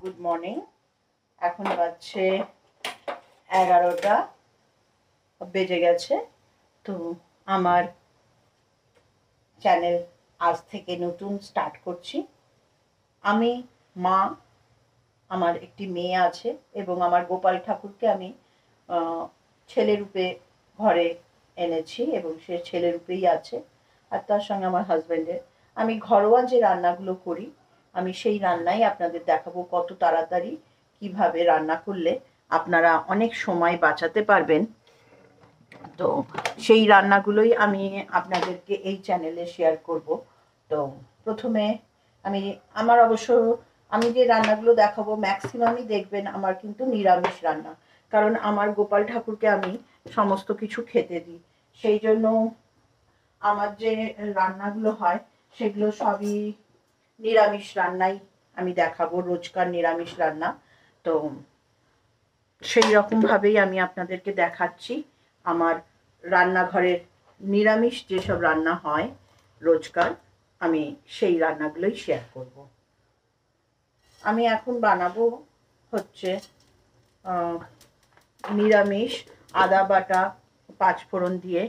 Good morning. এখন বাজছে 11টা বেজে গেছে। তো আমার চ্যানেল আজ থেকে নতুন স্টার্ট করছি। আমি মা, আমার একটি মেয়ে আছে এবং আমার গোপাল ঠাকুরকে আমি ছেলেরূপে ঘরে এনেছি এবং সে ছেলেরূপেই আছে। আর তার সঙ্গে আমার হাজব্যান্ডের আমি ঘরোয়া যে রান্নাগুলো করি আমি সেই রান্নাই আপনাদের দেখাবো। কত তাড়াতাড়ি কিভাবে রান্না করলে আপনারা অনেক সময় বাঁচাতে পারবেন। তো সেই রান্নাগুলোই আমি আপনাদেরকে এই চ্যানেলে শেয়ার করব। তো প্রথমে আমি যে রান্নাগুলো দেখাবো ম্যাক্সিমামই দেখবেন আমার কিন্তু নিরামিষ রান্না, কারণ আমার গোপাল ঠাকুরকে আমি সমস্ত কিছু খেতে দিই। সেই জন্য আমার যে রান্নাগুলো হয় সেগুলো সবই নিরামিষ রান্নাই আমি দেখাবো, রোজকার নিরামিষ রান্না। তো সেই রকমভাবেই আমি আপনাদেরকে দেখাচ্ছি আমার রান্নাঘরের নিরামিষ যেসব রান্না হয় রোজকার, আমি সেই রান্নাগুলোই শেয়ার করব। আমি এখন বানাবো হচ্ছে নিরামিষ আদা বাটা 5 ফোড়ন দিয়ে,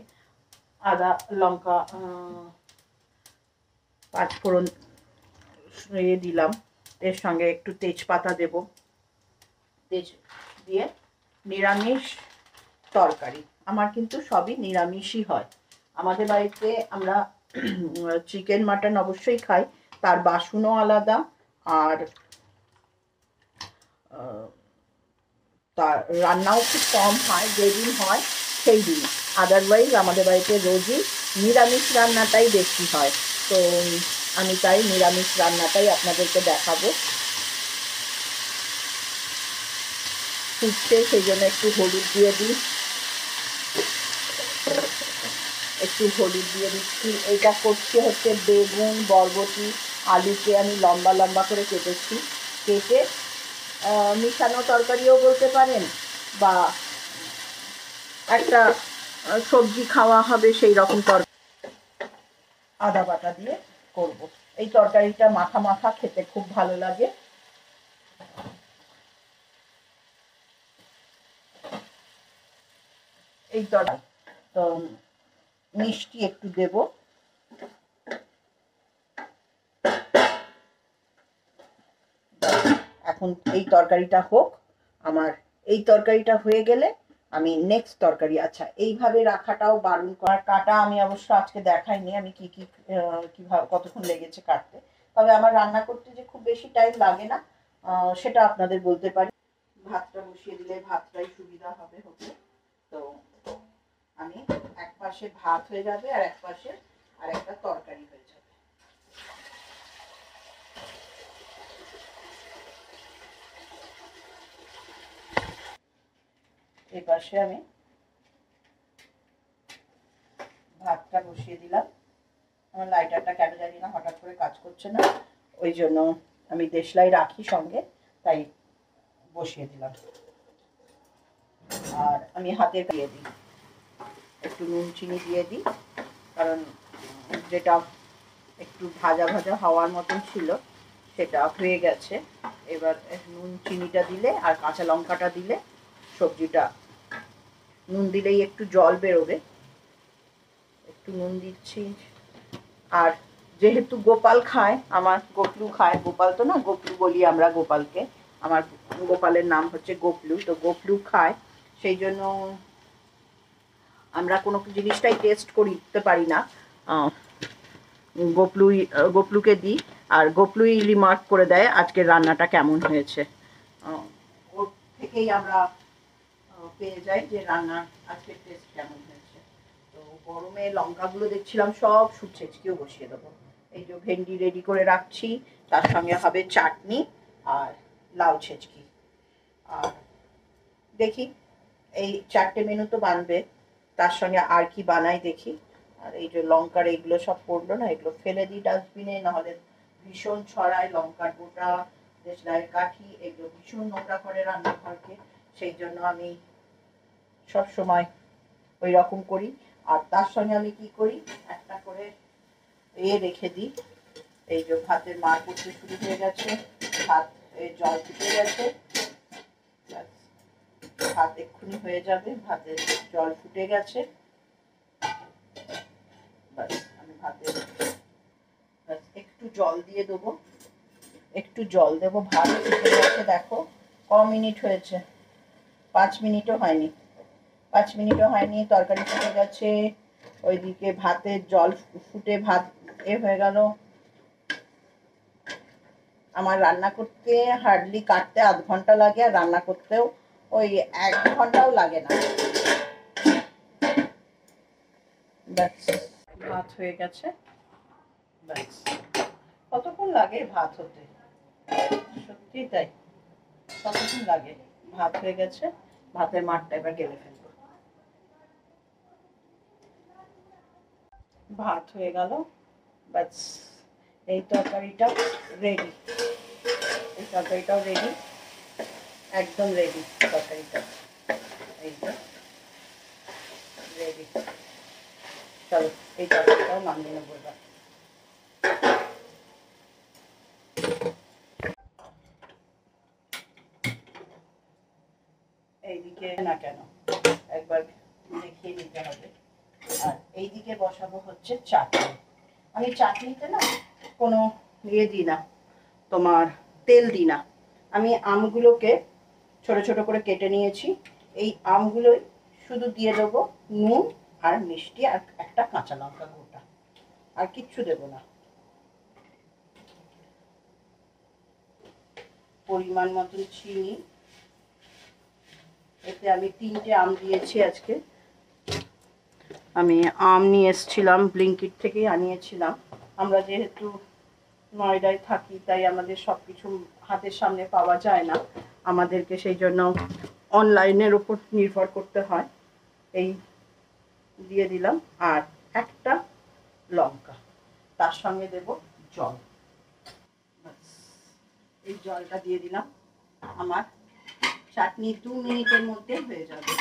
আদা লঙ্কা 5 ফোড়ন দিলাম, এর সঙ্গে একটু তেজপাতা দেব। তেজ দিয়ে নিরামিষ তরকারি, আমার কিন্তু সবই নিরামিষই হয়। আমাদের বাড়িতে আমরা চিকেন মাটন অবশ্যই খাই, তার বাসনও আলাদা, আর তার রান্নাও খুব কম হয়, যেদিন হয় সেই দিন। আদারওয়াইজ আমাদের বাড়িতে রোজই নিরামিষ রান্নাটাই বেশি হয়। তো আমি তাই নিরামিষ রান্নাটাই আপনাদেরকে দেখাবো। ফুটছে সেই জন্য একটু হলুদ দিয়ে দিই, দিচ্ছি। এটা করছি হচ্ছে বেগুন, বরবটি, আলুকে আমি লম্বা লম্বা করে কেটেছি। কেটে মিশানো তরকারিও বলতে পারেন, বা একটা সবজি খাওয়া হবে সেই রকম তরকারি আদা বাটা দিয়ে করব। এই তরকারিটা মাখা মাখা খেতে খুব ভালো লাগে। এই তরকারি তো মিষ্টি একটু দেব। এখন এই তরকারিটা হোক, আমার এই তরকারিটা হয়ে গেলে আমি নেক্সট তরকারি, আচ্ছা এইভাবে রাখাটাও বারণ করার, কাটা আমি অবশ্য আজকে দেখাইনি আমি কিভাবে কতক্ষণ লেগেছে কাটতে। তবে আমার রান্না করতে যে খুব বেশি টাইম লাগে না সেটা আপনাদের বলতে পারি। ভাতটা বসিয়ে দিলে ভাতটাই সুবিধা হবে হতে। তো আমি এক পাশে ভাত হয়ে যাবে আর এক পাশে আর একটা তরকারি হয়ে যাবে। এই পাশে আমি ভাতটা বসিয়ে দিলাম। আমার লাইটারটা কেন জানি না হঠাৎ করে কাজ করছে না, ওই জন্য আমি দেশলাই রাখি সঙ্গে, তাই বসিয়ে দিলাম। আর আমি হাতে দিয়ে দিই, একটু নুন চিনি দিয়ে দিই, কারণ যেটা একটু ভাজা ভাজা হওয়ার মতন ছিল সেটা হয়ে গেছে। এবার নুন চিনিটা দিলে আর কাঁচা লঙ্কাটা দিলে সবজিটা, নুন দিলেই একটু জল বেরোবে, একটু নুন দিচ্ছি। আর যেহেতু গোপাল খায়, আমার গোপলু খায়, গোপাল তো না গোপলু বলি আমরা গোপালকে, আমার গোপালের নাম হচ্ছে গোপলু, তো গোপলু খায় সেই জন্য আমরা কোনো জিনিসটাই টেস্ট করতে পারি না, গোপলুকে দিই, আর গোপলুই রিমার্ক করে দেয় আজকের রান্নাটা কেমন হয়েছে। ওর থেকেই আমরা পেয়ে যাই যে রান্না আজকের টেস্ট কেমন হয়েছে। তো গরমে লঙ্কাগুলো দেখছিলাম সব ছেঁচকেও বসিয়ে দেবো। এই যে ভেন্ডি রেডি করে রাখছি, তার সঙ্গে হবে চাটনি আর লাউ ছেঁচকি। আর দেখি এই 4টে মেনু তো বানবে, তার সঙ্গে আর কি বানাই দেখি। আর এই যে লঙ্কার এইগুলো সব পড়লো না, এগুলো ফেলে দিই ডাস্টবিনে, নাহলে ভীষণ ছড়ায় লঙ্কার গোটা, দেশলাইয়ের কাঠি, এগুলো ভীষণ নোংরা করে রান্নাঘরকে। সেই জন্য আমি সব সময় ওই রকম করি। আর তার সঙ্গে আমি কি করি, একটা করে রেখে দিই। এই যে ভাতের মার করতে শুরু হয়ে গেছে, ভাত এই জল ফুটে গেছে, ভাত এক্ষুনি হয়ে যাবে। ভাতে জল ফুটে গেছে, আমি ভাতে একটু জল দিয়ে দেবো, একটু জল দেবো। ভাত ফুটে গেছে, দেখো ক মিনিট হয়েছে, 5 মিনিটও হয়নি, 5 মিনিটও হয়নি, তরকারি ফুটে গেছে। ওইদিকে ভাতের জল ফুটে ভাত হয়ে গেল। আমার রান্না করতে হার্ডলি কাটতে আধ ঘন্টা লাগে, আর রান্না করতেও ওই 1 ঘন্টাও লাগে না। ব্যাস ভাত হয়ে গেছে। ব্যাস কতক্ষণ লাগে ভাত হতে, সত্যি তাই, কতক্ষণ লাগে। ভাত হয়ে গেছে, ভাতের মাঠটা এবার গেলে ফেলবো। ভাত হয়ে গেল, ব্যাস এই তরকারিটাও রেডি, এই তরকারিটাও রেডি, একদম রেডি তরকারিটা, এইটা রেডি। চলো এই তরকারিটাও নামিয়ে নেবো এবার। এইদিকে না কেন একবার দেখিয়ে দিতে হবে। আর এইদিকে বসাবো হচ্ছে চাটনি। আমি চাটনিতে না কোনো দিই না, তোমার তেল দিই না। আমি আমগুলোকে ছোট ছোট করে কেটে নিয়েছি, এই আমগুলোই শুধু দিয়ে দেবো নুন আর মিষ্টি আর একটা কাঁচা লঙ্কা গোটা, আর কিচ্ছু দেব না। পরিমাণ মতন চিনি, এতে আমি 3টে আম দিয়েছি আজকে। আমি আম নিয়ে এসেছিলাম, ব্লিঙ্কিট থেকেই আনিয়েছিলাম। আমরা যেহেতু নয়ডায় থাকি, তাই আমাদের সব কিছু হাতের সামনে পাওয়া যায় না, আমাদেরকে সেই জন্য অনলাইনের উপর নির্ভর করতে হয়। এই দিয়ে দিলাম, আর একটা লঙ্কা, তার সঙ্গে দেব জল। এই জলটা দিয়ে দিলাম, আমার চাটনি 2 মিনিটের মধ্যে হয়ে যাবে।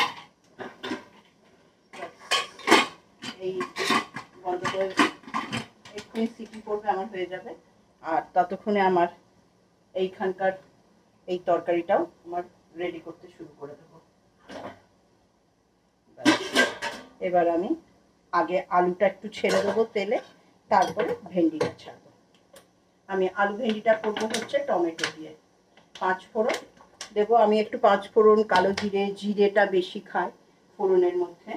এই বন্ধ করে এক্ষুনি সিটি করবে, আমার হয়ে যাবে। আর ততক্ষণে আমার এইখানকার এই তরকারিটাও আমার রেডি করতে শুরু করে দেবো। এবার আমি আগে আলুটা একটু ছেড়ে দেবো তেলে, তারপরে ভেন্ডিটা ছাড়বো। আমি আলু ভেন্ডিটা করবো হচ্ছে টমেটো দিয়ে। 5 ফোড়ন দেবো আমি, একটু 5 ফোড়ন, কালো জিরে, জিরেটা বেশি খাই ফোড়নের মধ্যে,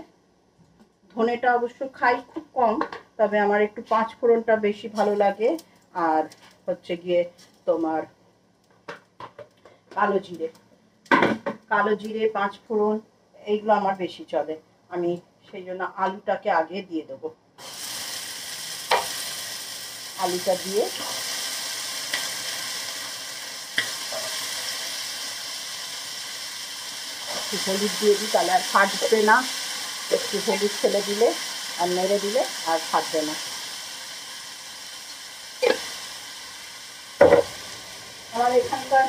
ধনেটা অবশ্য খাই খুব কম, তবে আমার একটু 5 ফোড়নটা বেশি ভালো লাগে। আর হচ্ছে গিয়ে তোমার কালো জিরে 5 ফোড়ন, এইগুলো আমার বেশি চলে। আমি সেই জন্য আলুটাকে আগে দিয়ে দেবো। আলুটা দিয়ে একটু হলুদ দিয়ে দিই, তাহলে আর ফাটবে না। একটু হলুদ ফেলে দিলে আর নেড়ে দিলে আর ফাটবে না। আমার এখানকার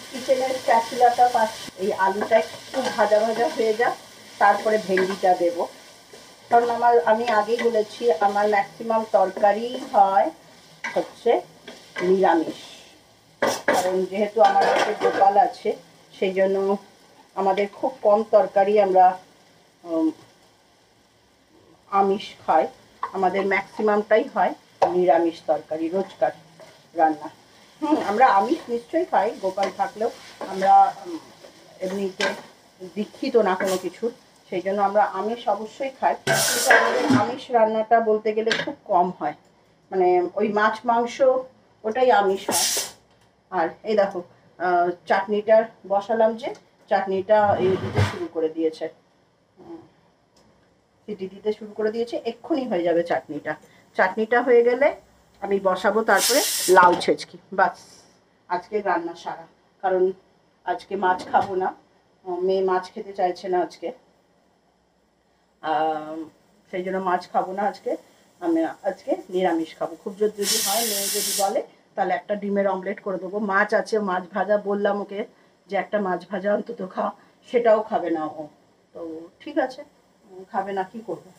কিচেনের স্প্যাচুলাটা পাচ্ছি। এই আলুটা একটু ভাজা ভাজা হয়ে যাক, তারপরে ভেন্ডিটা দেব। কারণ আমি আগেই বলেছি, আমার ম্যাক্সিমাম তরকারি হয় হচ্ছে নিরামিষ। কারণ যেহেতু আমার কাছে গোপাল আছে, সেই জন্য আমাদের খুব কম তরকারি আমরা আমিষ খাই। আমাদের ম্যাক্সিমামটাই হয় নিরামিষ তরকারি, রোজকার রান্না। আমরা আমিষ নিশ্চয়ই খাই, গোপাল থাকলেও আমরা এমনিতে দীক্ষিত না কোনো কিছু, সেই জন্য আমরা আমিষ অবশ্যই খাই। কিন্তু আমাদের আমিষ রান্নাটা বলতে গেলে খুব কম হয়, মানে ওই মাছ মাংস ওটাই আমিষ হয়। আর এই দেখো চাটনিটা বসালাম, যে চাটনিটা এই দিতে শুরু করে দিয়েছে, সিটি দিতে শুরু করে দিয়েছে, এক্ষুনি হয়ে যাবে চাটনিটা। চাটনিটা হয়ে গেলে আমি বসাবো তারপরে লাউ ছেঁচকি। বাস আজকে রান্না সারা। কারণ আজকে মাছ খাবো না, মেয়ে মাছ খেতে চাইছে না আজকে, সেই জন্য মাছ খাবো না আজকে। আমি আজকে নিরামিষ খাবো। খুব যদি হয়, মেয়ে যদি বলে, তাহলে একটা ডিমের অমলেট করে দেবো। মাছ আছে, মাছ ভাজা বললাম ওকে যে একটা মাছ ভাজা অন্তত খা, সেটাও খাবে না ও। তো ঠিক আছে, খাবে না, কি করবো।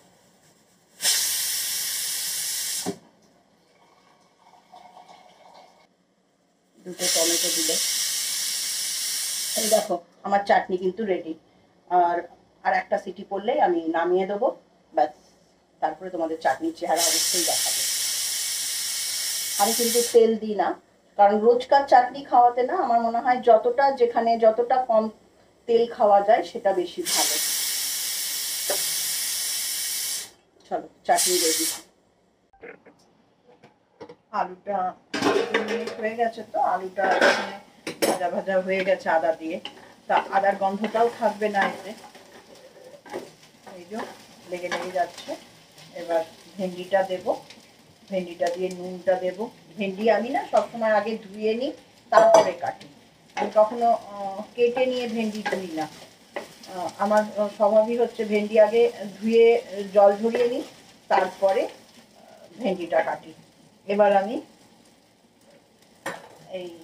দুটো টমেটো দিলে এই দেখো আমার চাটনি কিন্তু রেডি। আর আর একটা সিটি পড়লেই আমি নামিয়ে দেবো, ব্যাস। তারপরে তোমাদের চাটনির চেহারা অবশ্যই দেখাবো। আমি কিন্তু তেল দিই না, কারণ রোজকার চাটনি খাওয়াতে না আমার মনে হয় যতটা যেখানে যতটা কম তেল খাওয়া যায় সেটা বেশি ভালো। চলো চাটনি রেডি। আলুটা হয়ে গেছে, তো আলুটা ভাজা ভাজা হয়ে গেছে আদা দিয়ে, তা আদার গন্ধটাও থাকবে না এতে। এই যে লেগে লেগে যাচ্ছে। এবার ভেন্ডিটা দেব, ভেন্ডিটা দিয়ে নুনটা দেব। ভেন্ডি আমি না সবসময় আগে ধুয়ে নিই তারপরে কাটি, আমি কখনো কেটে নিয়ে ভেন্ডি ধুই না। আমার স্বভাবই হচ্ছে ভেন্ডি আগে ধুয়ে জল ঝরিয়ে নিই, তারপরে ভেন্ডিটা কাটি। এবার আমি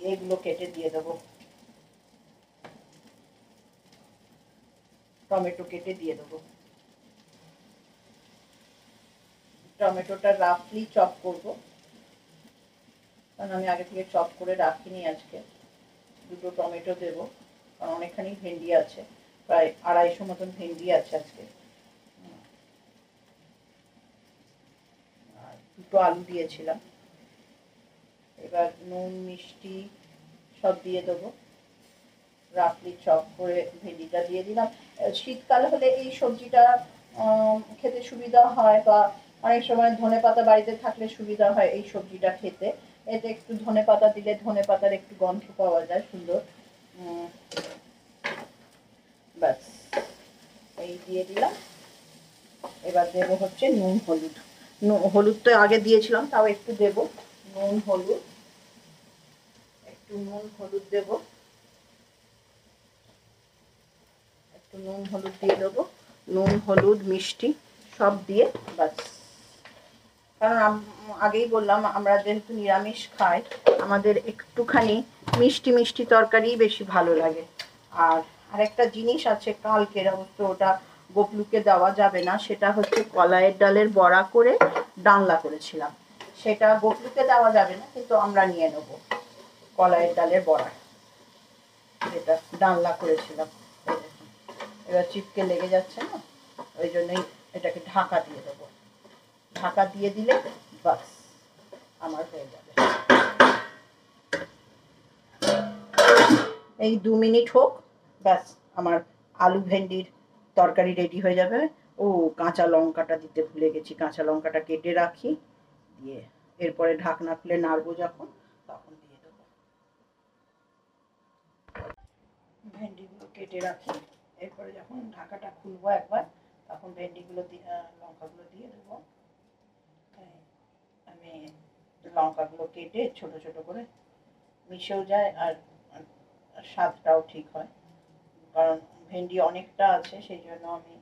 এইগুলো কেটে দিয়ে দেবো, টমেটো কেটে দিয়ে দেবো। টমেটোটা রাফলি চপ করব, কারণ আমি আগে থেকে চপ করে রাখিনি। আজকে দুটো টমেটো দেব, কারণ অনেকখানি ভেন্ডি আছে, প্রায় 250 মতন ভেন্ডি আছে আজকে। আর দুটো আলু দিয়েছিলাম। এবার নুন মিষ্টি সব দিয়ে দেবো, রাফলি চপ করে ভেন্ডিটা দিয়ে দিলাম। শীতকাল হলে এই সবজিটা খেতে সুবিধা হয়, বা অনেক সময় ধনেপাতা বাড়িতে থাকলে সুবিধা হয় এই সবজিটা খেতে। এতে একটু ধনেপাতা দিলে ধনেপাতার একটু গন্ধ পাওয়া যায় সুন্দর। ব্যাস এই দিয়ে দিলাম। এবার দেবো হচ্ছে নুন হলুদ। হলুদ তো আগে দিয়েছিলাম, তাও একটু দেব নুন হলুদ, একটু নুন হলুদ দেবো, একটু নুন হলুদ দিয়ে দেবো। নুন হলুদ মিষ্টি সব দিয়ে বাস। কারণ আগেই বললাম আমরা যেহেতু নিরামিষ খাই, আমাদের একটুখানি মিষ্টি মিষ্টি তরকারি বেশি ভালো লাগে। আর আরেকটা জিনিস আছে কালকের, অবশ্য ওটা গোপলুকে দেওয়া যাবে না, সেটা হচ্ছে কলাইয়ের ডালের বড়া করে ডালনা করেছিলাম। সেটা গোপলুকে দেওয়া যাবে না, কিন্তু আমরা নিয়ে নেব কলাইয়ের ডালের বড়া, যেটা ডালনা করেছিলাম। এবার চিপকে লেগে যাচ্ছে না, ওই জন্যই এটাকে ঢাকা দিয়ে দেবো। ঢাকা দিয়ে দিলে বাস আমার হয়ে যাবে। এই 2 মিনিট হোক, ব্যাস আমার আলু ভেন্ডির তরকারি রেডি হয়ে যাবে। ও কাঁচা লঙ্কাটা দিতে ভুলে গেছি, কাঁচা লঙ্কাটা কেটে রাখি, দিয়ে এরপরে ঢাকনা খুলে নাড়বো যখন, তখন দিয়ে দেবো। ভেন্ডিগুলো কেটে রাখি, এরপরে যখন ঢাকাটা খুলবো একবার, তখন ভেন্ডিগুলো লঙ্কাগুলো দিয়ে দেবো। আমি লঙ্কাগুলো কেটে ছোট ছোট করে মিশেও যায়, আর স্বাদটাও ঠিক হয়। কারণ ভেন্ডি অনেকটা আছে, সেই জন্য আমি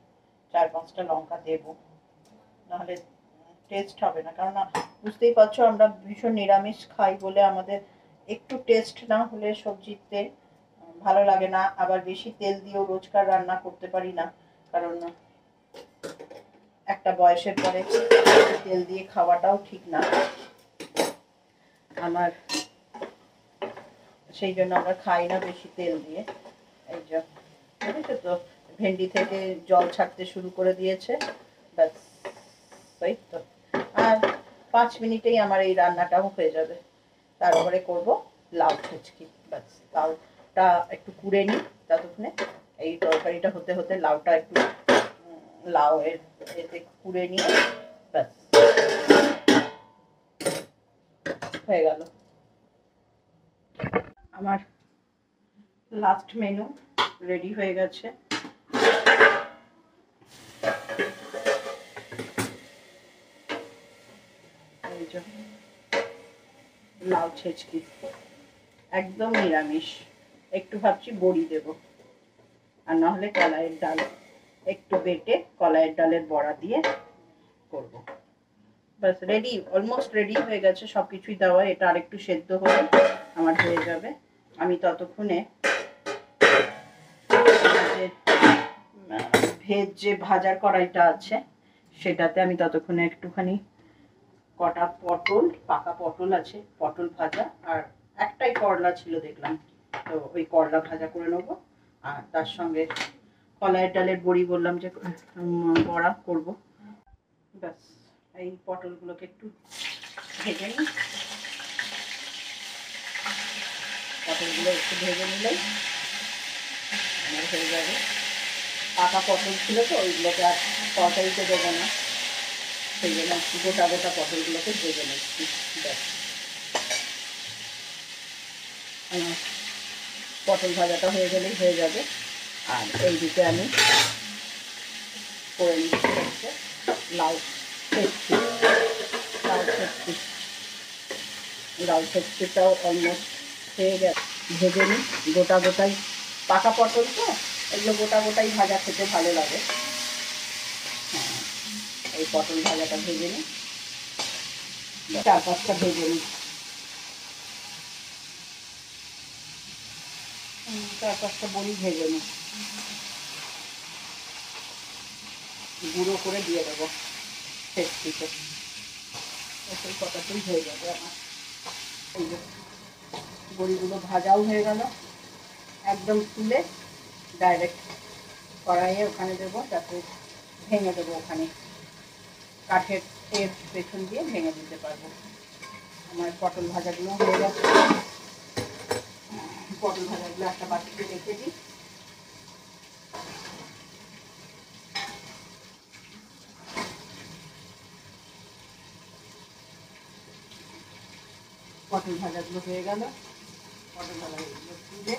4-5টা লঙ্কা দেব, নাহলে টেস্ট হবে না। কারণ বুঝতেই পারছো আমরা ভীষণ নিরামিষ খাই বলে আমাদের একটু টেস্ট না হলে সবজিতে ভালো লাগে না। আবার বেশি তেল দিয়েও রোজকার রান্না করতে পারি না, কারণ একটা বয়সের পরে তেল দিয়ে খাওয়াটাও ঠিক না আমার, সেই জন্য আমরা খাই না বেশি তেল দিয়ে। এই যে বুঝেছো তো, ভেন্ডি থেকে জল ছাড়তে শুরু করে দিয়েছে, ব্যাস তাই তো। আর 5 মিনিটেই আমার এই রান্নাটাও হয়ে যাবে। তারপরে করব লাউ ছেঁচকি, ব্যাস। লাউটা একটু কুড়ে নিই ততক্ষণে, এই তরকারিটা হতে হতে লাউটা একটু লাউ এতে কুড়ে নিয়ে ব্যাস হয়ে গেল আমার লাস্ট মেনু রেডি হয়ে গেছে। লাউ ছেঁচকি একদম নিরামিষ, একটু ভাবছি বড়ি দেব, আর না হলে কলাইয়ের ডাল একটু বেটে কলাইয়ের ডালের বড়া দিয়ে করব। বাস রেডি, অলমোস্ট রেডি হয়ে গেছে সবকিছুই দেওয়া। এটা আরেকটু সেদ্ধ হলে আমার হয়ে যাবে। আমি ততক্ষণে ভেজ যে ভাজার কড়াইটা আছে সেটাতে আমি ততক্ষণে একটুখানি কটা পটল, পাকা পটল আছে, পটল ভাজা, আর একটাই করলা ছিল দেখলাম, তো ওই করলা ভাজা করে নেবো, আর তার সঙ্গে কলাইয়ের ডালের বড়ি বললাম যে বড়া করবো। ব্যাস, এই পটলগুলোকে একটু ভেজে নিই। পটলগুলো একটু ভেজে নিলেই আমার হয়ে যাবে। পাকা পটল ছিল তো ওইগুলোকে আর তরকারিতে দেবো না, সেই জন্য গোটা গোটা পটলগুলোকে ভেজে নিচ্ছি। ব্যাস, পটল ভাজাটা হয়ে গেলেই হয়ে যাবে। আর এই দিকে আমি করে নিচ্ছি হচ্ছে লাউ ছেঁচকি। লাউ ছেঁচকিটাও অলমোস্ট হয়ে গেছে, ভেজে নিই। গোটা গোটাই পাকা পটল তো, এগুলো গোটা গোটাই ভাজা খেতে ভালো লাগে। হ্যাঁ, এই পটল ভাজাটা ভেজে নিই, 4-5টা ভেজে নিই। 4-5টা বড়ি ভেজে নিই, গুঁড়ো করে দিয়ে দেবো ছেঁচকিতে। সেই কটাতেই হয়ে যাবে আমার। এই যে বড়িগুলো ভাজাও হয়ে গেল, একদম তুলে ডাইরেক্ট কড়াইয়ে ওখানে দেবো, যাতে ভেঙে দেবো, ওখানে কাঠের এর পেছন দিয়ে ভেঙে দিতে পারবো। আমার পটল ভাজাগুলো হয়ে গেছে, পটল ভাজাগুলো একটা বাটিতে রেখে দিই। পটল ভাজাগুলো হয়ে গেল, পটল ভাজাগুলো তুলে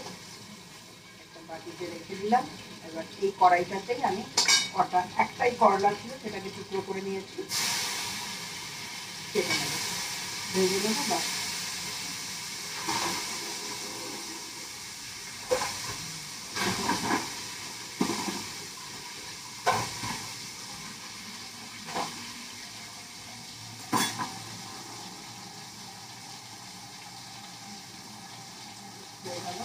একটা বাটিতে রেখে দিলাম। এবার এই কড়াইটাতেই আমি একটাই করলা ছিল, সেটাকে টুকরো করে নিয়েছি, কেটে নেবো, ভেজে নেবো। বা হয়ে গেল।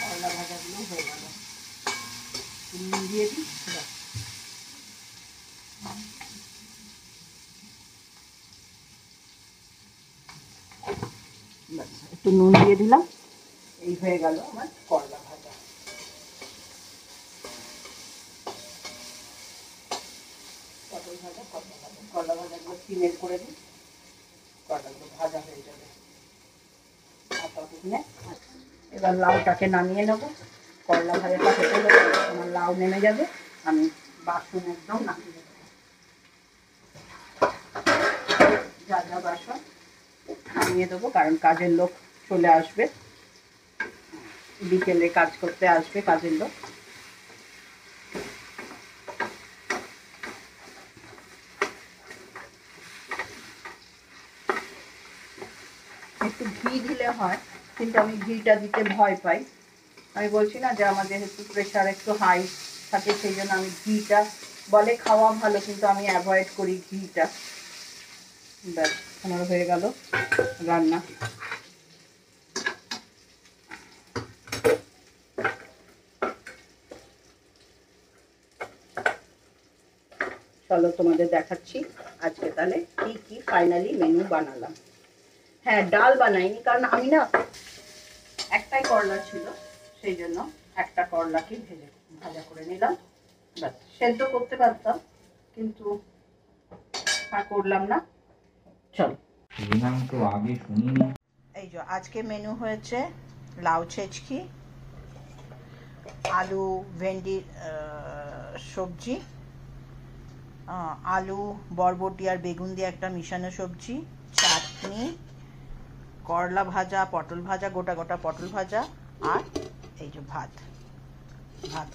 করলা ভাজাগুলো হয়ে গেল, নুন দিয়ে দিই। একটু নুন দিয়ে দিলাম, এই হয়ে গেল আমার করলা ভাজা। পটল ভাজা, করলা ভাজাগুলো সিমের করে দিই, করলাগুলো ভাজা হয়ে যাবে। এবার লাউটাকে নামিয়ে নেবো, করলা ভাজাটা হতে হলে আমার লাউ নেমে যাবে, আমি বাসন একদম নামিয়ে দেবো। যা যা বাসন নামিয়ে দেবো, কারণ কাজের লোক চলে আসবে, বিকেলে কাজ করতে আসবে কাজের লোক। একটু ঘি দিলে হয়, কিন্তু আমি ঘিটা দিতে ভয় পাই। আমি বলছি না যে আমার যেহেতু প্রেশার একটু হাই থাকে, সেই জন্য আমি ঘিটা, বলে খাওয়া ভালো কিন্তু আমি অ্যাভয়েড করি ঘিটা। ব্যাস, আমার হয়ে গেল রান্না। চলো তোমাদের দেখাচ্ছি আজকে তাহলে কি কি ফাইনালি মেনু বানালাম। হ্যাঁ, ডাল বানাইনি, কারণ আমি না একটাই করলা ছিল, সেই জন্য একটা করলাকে ভাজা করে নিলাম। ব্যাস, সেদ্ধ করতে পারতাম কিন্তু আর করলাম না। চলো, এই যে আজকে মেনু হয়েছে লাউ ছেচকি, আলু ভেন্ডি সবজি, আলু বরবটি আর বেগুন দিয়ে একটা মিশানো সবজি, চাটনি, করলা ভাজা, পটল ভাজা, গোটা গোটা পটল ভাজা, আর এই যে ভাত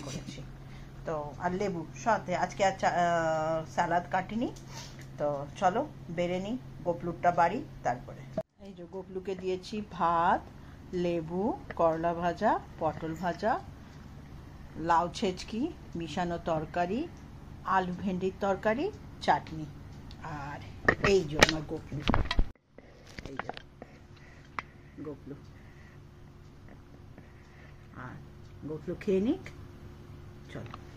করেছি। তো আর লেবু সাথে, আজকে আর স্যালাদ কাটিনি। তো চলো বেড়ে নিই, গোপলুরটা বাড়ি, তারপরে। এই যে গোপলুকে দিয়েছি ভাত, লেবু, করলা ভাজা, পটল ভাজা, লাউ ছেচকি, মিশানো তরকারি, আলু ভেন্ডির তরকারি, চাটনি। আর এই যে আমার গোপলু, এই যে গোপলু, আর গোপলু খেয়ে নিক, চলো।